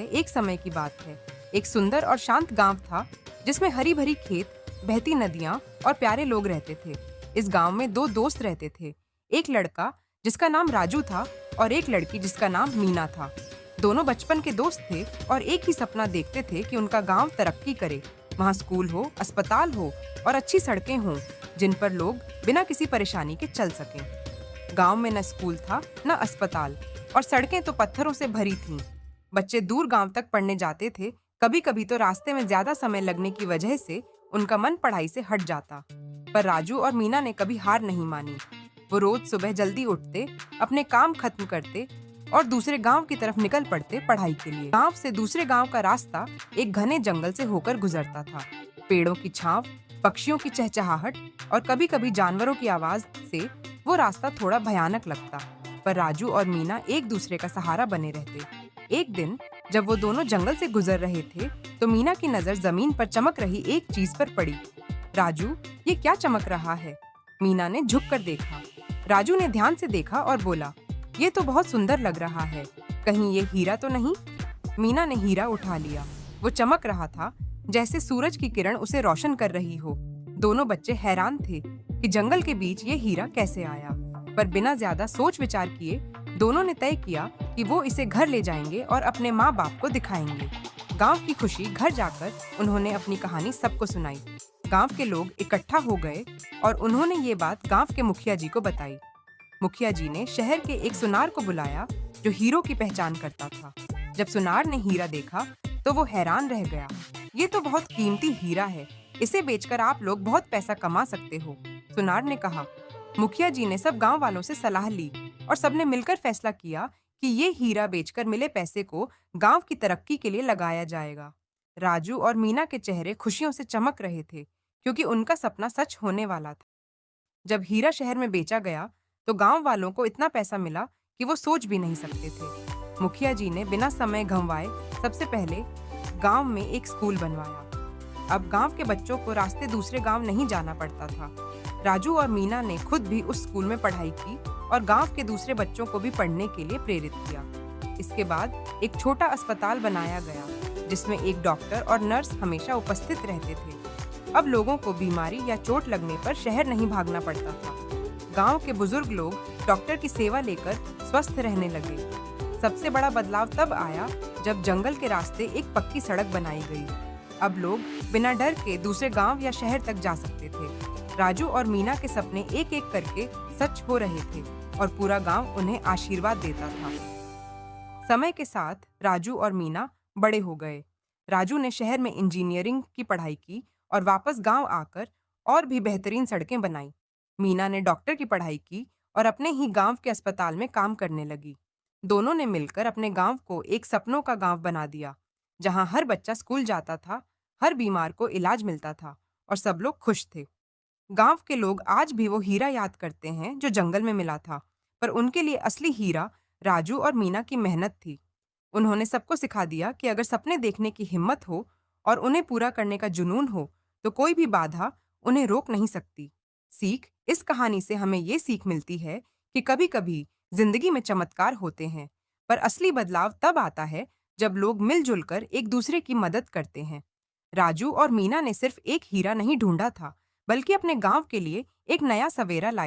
एक समय की बात है। एक सुंदर और शांत गांव था जिसमें हरी भरी खेत, बहती नदियां और प्यारे लोग रहते थे। इस गांव में दो दोस्त रहते थे। एक लड़का जिसका नाम राजू था और एक लड़की जिसका नाम मीना था। दोनों बचपन के दोस्त थे और एक ही सपना देखते थे कि उनका गांव तरक्की करे। वहाँ स्कूल हो, अस्पताल हो और अच्छी सड़कें हों जिन पर लोग बिना किसी परेशानी के चल सकें। गांव में न स्कूल था न अस्पताल और सड़कें तो पत्थरों से भरी थीं। बच्चे दूर गांव तक पढ़ने जाते थे। कभी कभी तो रास्ते में ज्यादा समय लगने की वजह से उनका मन पढ़ाई से हट जाता। पर राजू और मीना ने कभी हार नहीं मानी। वो रोज सुबह जल्दी उठते, अपने काम खत्म करते और दूसरे गांव की तरफ निकल पड़ते पढ़ाई के लिए। गांव से दूसरे गांव का रास्ता एक घने जंगल से होकर गुजरता था। पेड़ों की छांव, पक्षियों की चहचहाहट और कभी कभी जानवरों की आवाज से वो रास्ता थोड़ा भयानक लगता। पर राजू और मीना एक दूसरे का सहारा बने रहते। एक दिन जब वो दोनों जंगल से गुजर रहे थे तो मीना की नजर जमीन पर चमक रही एक चीज पर पड़ी। राजू, ये क्या चमक रहा है? मीना ने झुक कर देखा। राजू ने ध्यान से देखा और बोला, ये तो बहुत सुंदर लग रहा है। कहीं ये हीरा तो नहीं? मीना ने हीरा उठा लिया। वो चमक रहा था जैसे सूरज की किरण उसे रोशन कर रही हो। दोनों बच्चे हैरान थे कि जंगल के बीच ये हीरा कैसे आया। पर बिना ज्यादा सोच विचार किए दोनों ने तय किया कि वो इसे घर ले जाएंगे और अपने माँ बाप को दिखाएंगे। गांव की खुशी घर जाकर उन्होंने अपनी कहानी सबको सुनाई। गांव के लोग इकट्ठा हो गए और उन्होंने ये बात गांव के मुखिया जी को बताई। मुखिया जी ने शहर के एक सुनार को बुलाया जो हीरों की पहचान करता था। जब सुनार ने हीरा देखा तो वो हैरान रह गया। ये तो बहुत कीमती हीरा है, इसे बेचकर आप लोग बहुत पैसा कमा सकते हो, सुनार ने कहा। मुखिया जी ने सब गांव वालों से सलाह ली और सबने मिलकर फैसला किया कि ये हीरा बेचकर मिले पैसे को गांव की तरक्की के लिए लगाया जाएगा। राजू और मीना के चेहरे खुशियों से चमक रहे थे क्योंकि उनका सपना सच होने वाला था। जब हीरा शहर में बेचा गया तो गांव वालों को इतना पैसा मिला कि वो सोच भी नहीं सकते थे। मुखिया जी ने बिना समय गंवाए सबसे पहले गांव में एक स्कूल बनवाया। अब गांव के बच्चों को रास्ते दूसरे गांव नहीं जाना पड़ता था। राजू और मीना ने खुद भी उस स्कूल में पढ़ाई की और गांव के दूसरे बच्चों को भी पढ़ने के लिए प्रेरित किया। इसके बाद एक छोटा अस्पताल बनाया गया जिसमें एक डॉक्टर और नर्स हमेशा उपस्थित रहते थे। अब लोगों को बीमारी या चोट लगने पर शहर नहीं भागना पड़ता था। गांव के बुजुर्ग लोग डॉक्टर की सेवा लेकर स्वस्थ रहने लगे। सबसे बड़ा बदलाव तब आया जब जंगल के रास्ते एक पक्की सड़क बनाई गई। अब लोग बिना डर के दूसरे गांव या शहर तक जा सकते थे। राजू और मीना के सपने एक एक करके सच हो रहे थे और पूरा गांव उन्हें आशीर्वाद देता था। समय के साथ राजू और मीना बड़े हो गए। राजू ने शहर में इंजीनियरिंग की पढ़ाई की और वापस गांव आकर और भी बेहतरीन सड़कें बनाई। मीना ने डॉक्टर की पढ़ाई की और अपने ही गांव के अस्पताल में काम करने लगी। दोनों ने मिलकर अपने गांव को एक सपनों का गांव बना दिया, जहां हर बच्चा स्कूल जाता था, हर बीमार को इलाज मिलता था और सब लोग खुश थे। गांव के लोग आज भी वो हीरा याद करते हैं जो जंगल में मिला था, पर उनके लिए असली हीरा राजू और मीना की मेहनत थी। उन्होंने सबको सिखा दिया कि अगर सपने देखने की हिम्मत हो और उन्हें पूरा करने का जुनून हो तो कोई भी बाधा उन्हें रोक नहीं सकती। सीख, इस कहानी से हमें ये सीख मिलती है कि कभी-कभी जिंदगी में चमत्कार होते हैं, पर असली बदलाव तब आता है जब लोग मिलजुल कर एक दूसरे की मदद करते हैं। राजू और मीना ने सिर्फ एक हीरा नहीं ढूंढा था, बल्कि अपने गांव के लिए एक नया सवेरा लाए।